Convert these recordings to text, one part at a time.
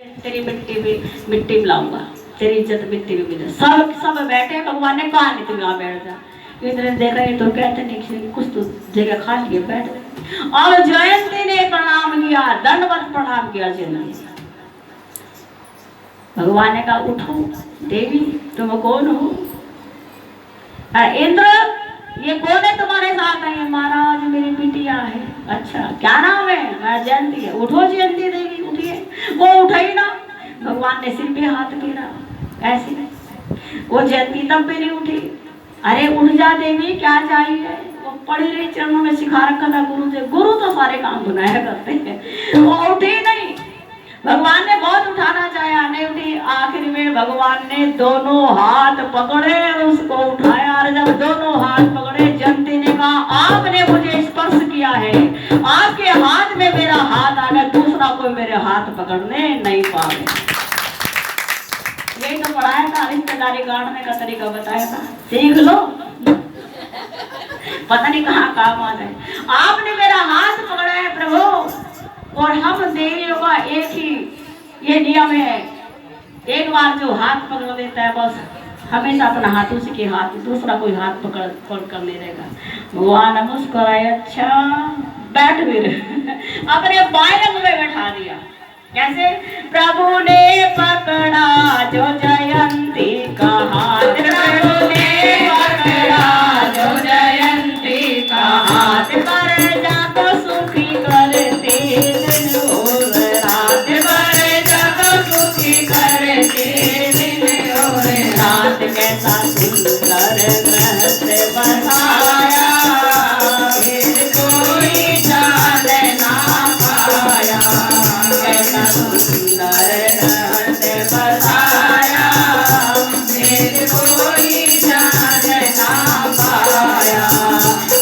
तेरी मिट्टी में लाऊंगा, तेरी इज्जत मिट्टी में मिले। सब सब बैठे, भगवान ने कहा नहीं तुम यहाँ बैठ जा। इतने देखा ये तो कहते नहीं कुछ तो जगह खा लिए बैठ गए। और जयंती ने प्रणाम किया, दंडवत प्रणाम किया जयंती। भगवान ने कहा उठो देवी, तुम कौन हो? इंद्र ये कौन है तुम्हारे साथ है? महाराज मेरी बिटिया है। अच्छा क्या नाम है? मैं जयंती है। उठो जयंती देवी, उठिए। वो उठाई ना, भगवान ने सिर पे हाथ फेरा ऐसे, वो जयंती तब भी नहीं उठी। अरे उठ जा देवी, क्या चाहिए? वो पड़ी रही चरणों में, सिखा रखा था गुरु से। गुरु तो सारे काम बनाया करते हैं, वो उठी नहीं। भगवान ने बहुत उठाना चाहा, नहीं उठी। आखिर में भगवान ने दोनों हाथ पकड़े, उसको उठाया। और जब दोनों हाथ पकड़े, जयंती ने कहा आपने मुझे स्पर्श किया है, आपके हाथ में मेरा हाथ आ गया, दूसरा कोई मेरे हाथ पकड़ने नहीं पाए। यही तो पढ़ाया था, रिश्तेदारी काटने का तरीका बताया था, सीख लो। पता नहीं कहाँ काम आ जाए। आपने मेरा हाथ पकड़ा है प्रभु, और हम देवियों का एक ही ये नियम है, एक बार जो हाथ पकड़ देता है बस हमेशा अपना हाथ उसी के हाथ, दूसरा कोई हाथ पकड़ कर नहीं रहेगा। भगवान मुस्कुराए, अच्छा बैठ भी रहे। अपने बाएं अंग में बैठा दिया। कैसे? प्रभु ने पकड़ा जो जयंती का हाथ, प्रभु ने पकड़ा जो जयंती का हाथ, पर जाको सुखी करते दिन और रात, पर जाको सुखी करते दिन और रात। कैसा सुंदर रहस्य बनाया, फिर कोई जान ना पाया। कैसा सुंदर रहस्य बताया, फिर कोई जान ना पाया।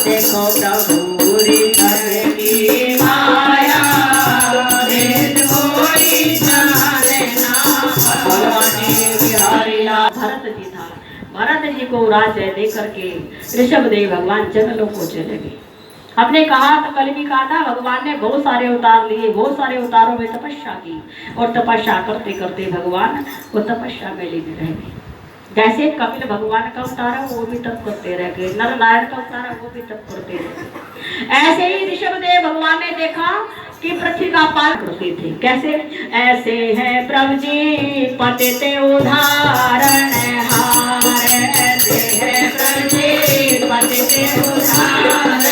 देखो प्रभु ऋषभ की माया, फिर कोई जान ना पाया। भरत जी था, भरत जी को राज्य दे करके ऋषभ देव भगवान जंगलों को चले गए। हमने कहा तो कल भी कहा था, भगवान ने बहुत सारे अवतार लिए, बहुत सारे अवतारों में तपस्या की, और तपस्या करते करते भगवान वो तपस्या में लीन रह गए। जैसे कपिल भगवान का अवतार है वो भी तप करते रह गए, नर नारायण का अवतार है वो भी तप करते रह गए। ऐसे ही ऋषभ देव भगवान ने देखा कि पृथ्वी का पालन करते थे। कैसे? ऐसे है प्रभु जी पतित उदाहरण हार, ऐसे है प्रभु जी पतित उदाहरण।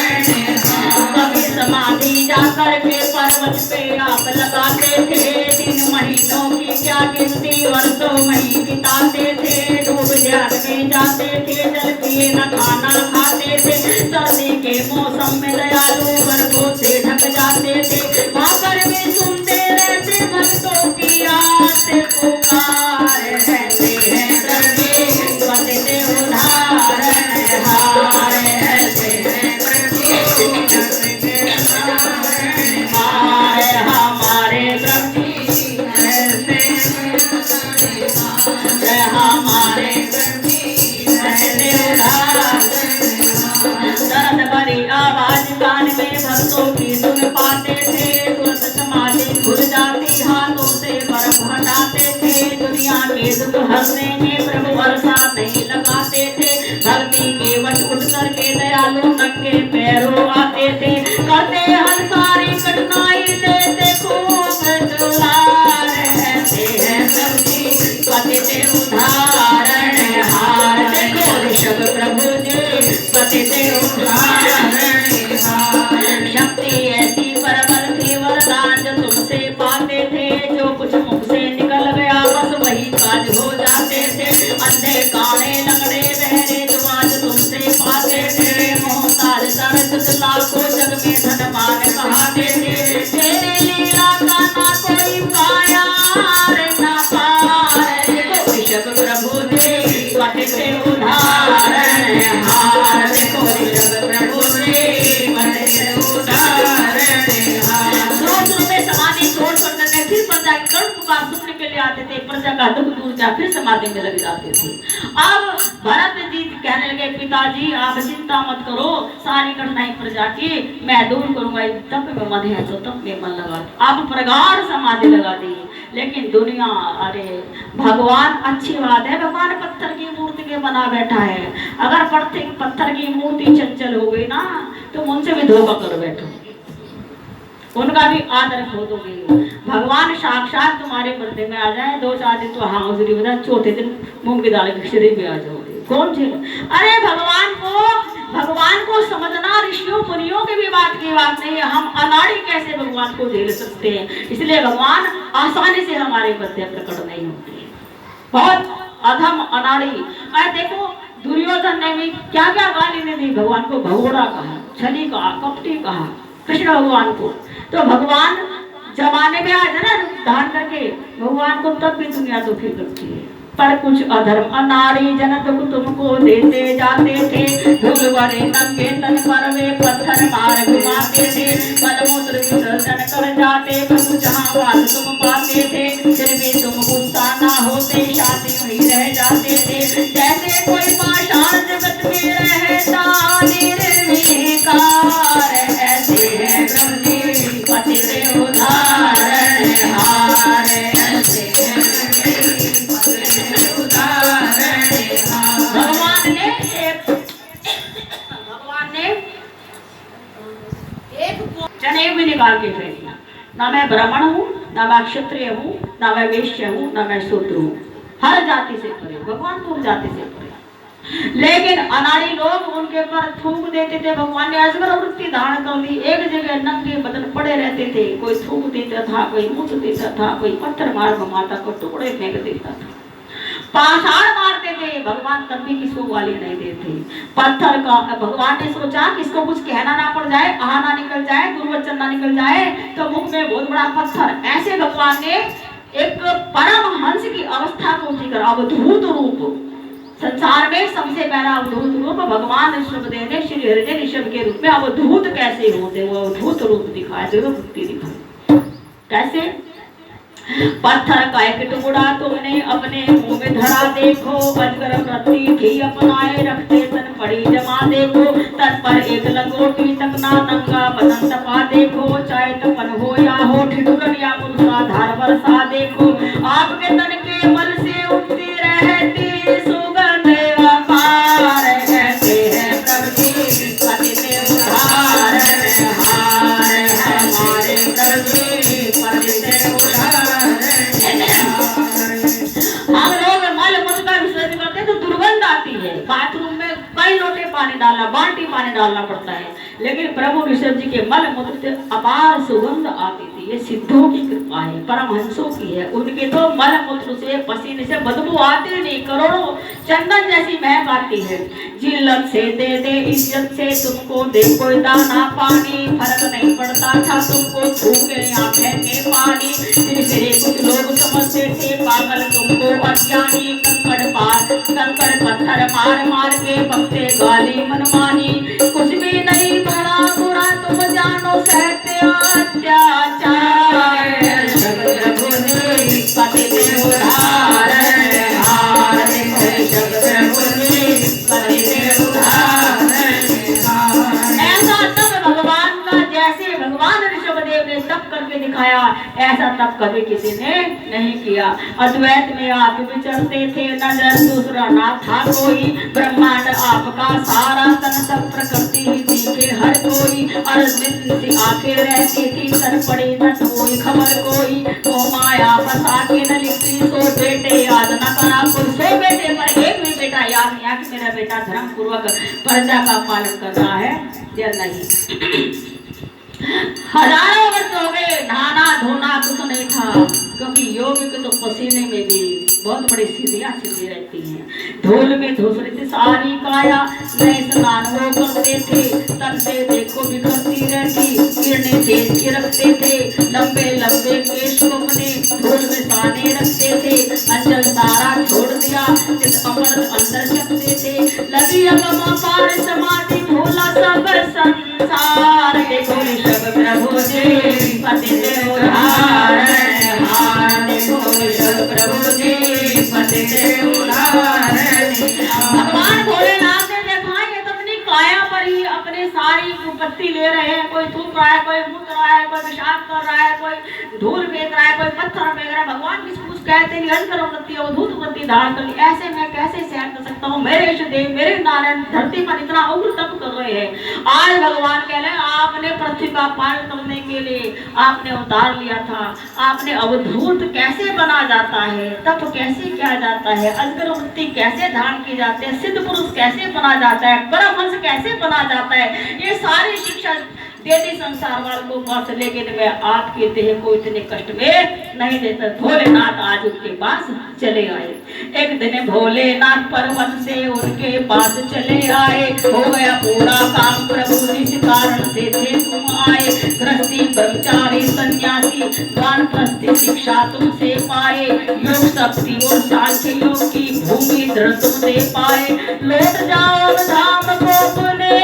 कभी समाधि जाकर के पर्वत पे आप लगाते थे, 3 महीनों की क्या गिनती वर्षों में ही बिताते थे। डूब ध्यान में जाते थे, जल पिए न खाना खाते थे। सर्दी के मौसम में दयालु गर्भों से ढक जाते थे। भाकर में सुनते रहते भक्तों की आर्त पुकार, रहते हैं प्रभु पतित उदाहरण हार, रहते हैं प्रभु हमारे प्रभु हमारे दर्द भरी आवाज कान में भक्तों की सुन पाते थे। तुरंत समाधि खुल जाती, हाथों से बर्फ हटाते थे। दुनिया के दुख हरने में प्रभु वर्षा नहीं लगाते थे। धरती के वश उठ करके दयालु नंगे पैरों आते थे। करते हर सारी कठिनाई देते खूब दुलार, ऐसे है प्रभु जी पतित उदाहरण हार। देखो ऋषभ प्रभु जी पतित उदाहरण हार। शक्ति ऐसी परबल थी, वरदान जो तुमसे पाते थे। जो कुछ मुख से निकल गया बस वही काज हो जाते थे। अंधे काने लंगड़े बहरे जो आज तुमसे पाते थे। मोहताज तरस लाखों जग में धनवान कहाते थे। तेरे लीला का ना कोई पाया ना पार। देखो ऋषभ प्रभु जी पतित उदाहरण हार। देखो ऋषभ प्रभु जी पतित उदाहरण हार। समाधि छोड़ कर फिर पर जाकर बार सुनने के लिए आते थे, प्रजा का दुख दूर जा फिर समाधि में लग जाते थे। अब भरत जी कहने लगे, पिताजी आप चिंता मत करो, सारी कठिनाई प्रजा की मैं दूर करूंगा, तप में मन है तो तप में मन लगा, आप प्रगाढ़ समाधि लगा दी। लेकिन दुनिया, अरे भगवान अच्छी बात है, भगवान पत्थर की मूर्ति के बना बैठा है, अगर पत्थर की मूर्ति चंचल हो गई ना तो उनसे भी धोखा कर बैठो, उनका भी आदर खो दोगे। भगवान साक्षात तुम्हारे पर्दे में आ जाए, 2-4 दिन तो हाजिरी बता, चौथे दिन मूंग की दाल की खिचड़ी में आ जाओगे, कौन झेल। अरे भगवान को समझना ऋषियों मुनियों की भी बात की बात नहीं है, हम अनाड़ी कैसे भगवान को झेल सकते हैं। इसलिए भगवान आसानी से हमारे पर्दे प्रकट नहीं होते, बहुत अधम अनाड़ी। अरे देखो दुर्योधन ने भी क्या क्या गाली ने दी, भगवान को भगोड़ा कहा, छली कहा, कपटी कहा कृष्ण भगवान को। तो भगवान जमाने में आ जाए ना रूप धारण करके, भगवान को तब भी दुनिया दुखी करती है। पर कुछ अधर्म अनाड़ी जन दुख तुमको देते जाते थे, धूल भरे नंगे तन पर वे पत्थर मार घुमाते थे, मलमूत्र विसर्जन कर जाते प्रभु जहाँ बात तुम पाते थे, फिर भी तुम गुस्सा ना होते, शादी में रह जाते थे, जैसे कोई पाषाण जगत में रहता निर्विकार, ऐसे है प्रभु जी पति से उदाहरण हार, ऐसे भगवान ने एक जनेऊ भी निकाल के फेंक दिया, ना मैं ब्राह्मण हूँ, ना मैं क्षत्रिय हूँ, ना मैं वैश्य हूँ, ना मैं शूद्र हूँ, हर जाति से परे, भगवान तो जाति से परे। लेकिन अनाड़ी लोग उनके पर थूक देते थे, भगवान ने अजगर वृत्ति धारण कर ली, एक जगह नंगे बदन पड़े रहते थे, कोई थूक देता था, कोई मुझ देता था, कोई पत्थर मार माता को टुकड़े फेंक देता था, पाषाण मारते थे, भगवान तब भी किसको गाली नहीं देते। पत्थर का भगवान ने सोचा किसको कुछ कहना ना पड़ जाए, आहा ना निकल जाए, दुर्वचन ना निकल जाए, तो मुख में बहुत बड़ा पत्थर, ऐसे भगवान ने एक परम हंस की अवस्था को उठी कर अवधूत रूप, संसार में सबसे पहला अवधूत रूप भगवान ऋषभदेव ने श्री हरि ऋषभ के रूप में अवधूत कैसे होते, वो अवधूत रूप दिखाया, भक्ति दिखाई। कैसे? पत्थर का एक टुकड़ा तुमने अपने मुंह में धरा देखो, अजगर वृत्ति थी अपनाए रखते तन पड़ी जमा देखो, तन पर एक लंगोटी तक ना नंगा बदन तपा देखो, चाहे तपन हो या हो ठिठुरन या मूर्छाधार बरसा देखो, आपके तन के बल से उठती रहती सुगंध अपार, ऐसे है प्रभु जी पति से उदाहरण हार, हमारे प्रभु जी पति से उदाहरण। हम लोग मल मूत्र का विसर्जन करते हैं तो दुर्गंध आती है, बाथरूम में कई लोटे पानी डालना, बाल्टी पानी डालना पड़ता है, लेकिन प्रभु ऋषभ जी के मल मूत्र से अपार सुगंध आती थी। ये सिद्धों की कृपा है, परमहंसों की है, उनके तो मल मूत्र से पसीने से बदबू आती नहीं, करोड़ों चंदन जैसी महक आती है। जिल्लत से दे दे इज्जत से तुमको दे कोई दाना पानी, फर्क नहीं पड़ता था तुमको भूखे या फेंके पानी, फिर कुछ लोग समझते थे पागल तुमको अज्ञानी, कंकड़ पत्थर मार मार के बकते गाली मनमानी, कुछ भी नहीं बड़ा बुरा तुम जानो सहते अत्याचार, प्रभु जी पति से उदाहरण हार, प्रभु जी पति से उदाहरण। ऐसा तब भगवान का, जैसे भगवान ऋषभदेव ने तप करके दिखाया, ऐसा तब कभी किसी ने नहीं किया। अद्वैत में आप विचरते थे, नजर दूसरा ना था कोई, ब्रह्मांड आपका सारा तन सब प्रकृति ही दिखे हर कोई, अरविंद आंखें रहती थी तन पड़ी न कोई खबर कोई, वो माया फंसा के न लिखती सो बेटे याद न करा कोई, सो बेटे पर एक भी बेटा याद नहीं कि मेरा बेटा धर्म पूर्वक प्रजा का पालन कर रहा है या नहीं। हजारों वर्ष हो गए, नहाना धोना कुछ नहीं था, क्योंकि योग के तो पसीने में भी बहुत बड़ी सीधियां सीधी रहती हैं, धूल में धुस रही थी सारी काया, नए स्नान वो करते थे, तन से देखो बिखरती रहती, किरणें तेज के रखते थे, लंबे लंबे केश को अपने धूल में साने रखते थे, अंचल सारा छोड़ दिया जिस अमृत अंदर जपते थे, लगी अगम अपार समाधि भोला सब संसार, देखो ऋषभ प्रभु जी पति से उदाहरण हार, देखो दे रहे हैं, कोई थूक रहा है, कोई मूत रहा है, कोई पेशाब कर रहा है, कोई धूल फेंक रहा है, कोई पत्थर फेंक रहा है, भगवान किसी कुछ कहते नहीं, अंतर वृत्ति अवधूत वृत्ति धारण कर ली। ऐसे मैं कैसे सहन कर सकता हूँ? मेरे इष्ट देव, मेरे नारायण धरती पर इतना उग्र तप कर रहे हैं। आज भगवान कह रहे हैं आपने पृथ्वी का पालन करने के लिए आपने अवतार लिया था, आपने अवधूत कैसे बना जाता है, तप कैसे किया जाता है, अंतर वृत्ति कैसे धारण की जाती है, सिद्ध पुरुष कैसे बना जाता है, परमहंस कैसे बना जाता है, ये सारी शिक्षा देती संसार वालों को पास, लेकिन मैं आपके देह को इतने कष्ट में नहीं देता। भोलेनाथ आज उनके पास चले आए। एक दिन भोलेनाथ पर्वत से उनके पास चले आए, हो गया पूरा काम प्रभु जिस कारण से थे तुम आए। गृहस्थी ब्रह्मचारी सन्यासी वानप्रस्थी शिक्षा तुमसे पाए, योग शक्ति और सांख्य योग की भूमि दृढ़ तुमसे पाए। लौट जाओ धाम को अपने,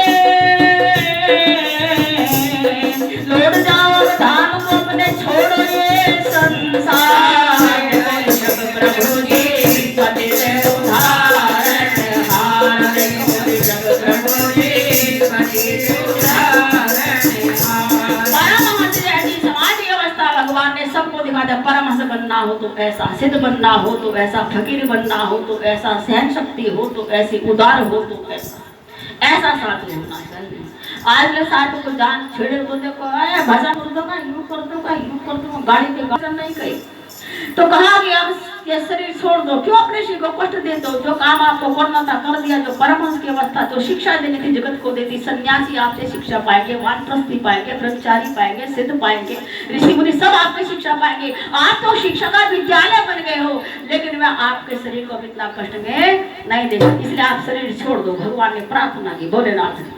लौट जाओ धाम को अपने, छोड़ो ये संसार। जब प्रभु जी पतित उद्धारण हार, जब प्रभु जी पतित उद्धारण हार। परमहंस जैसी समाधि अवस्था भगवान ने सबको दिखा दिया। परमहंस बनना हो तो ऐसा, सिद्ध बनना हो तो ऐसा, फकीर बनना हो तो ऐसा, सहन शक्ति हो तो ऐसी, उदार हो तो ऐसा, ऐसा साधु होना चाहिए। आज लोग साधु को जान छेड़े तो देखो भजन कर दो, यूं कर दो, यूं कर दो, गाड़ी पे गाड़ी नहीं कही तो कहा कि अब ये शरीर छोड़ दो, क्यों अपने शरीर को कष्ट देते हो? जो काम आपको करना था कर दिया। जो परमहंस की अवस्था, जो शिक्षा देनी थी जगत को देती, सन्यासी आपसे शिक्षा पाएंगे, वानप्रस्थी पाएंगे, ब्रह्मचारी पाएंगे, सिद्ध पाएंगे, ऋषि मुनि सब आपसे शिक्षा पाएंगे। आप तो शिक्षा का विद्यालय बन गए हो, लेकिन मैं आपके शरीर को इतना कष्ट में नहीं देता, इसलिए आप शरीर छोड़ दो। भगवान ने प्रार्थना की भोलेनाथ ने।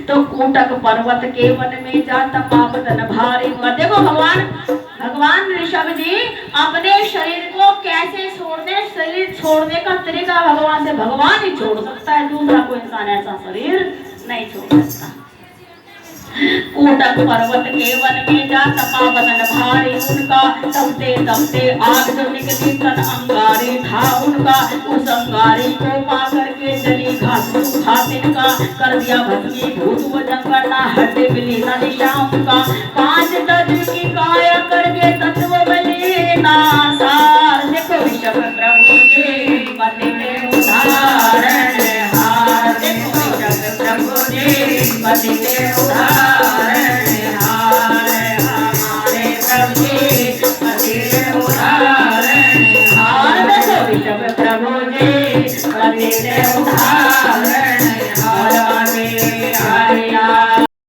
तो कूटक पर्वत के वन में जाता पापतन भारी हुआ। देखो भगवान ऋषभ जी अपने शरीर को कैसे छोड़ने, शरीर छोड़ने का तरीका भगवान से, भगवान ही छोड़ सकता है, दूसरा कोई इंसान ऐसा शरीर नहीं छोड़ सकता। कूटक पर्वत के वन में जाता पापतन भारी उनका, तपते तपते आग जो निकली तन अंगारी था उनका। उस अंगारी को पा करके जली घास सूखा तिनका, कर दिया भस्मीभूत वो जंगल ना हड्डी मिली ना निशा उनका। 5 गज की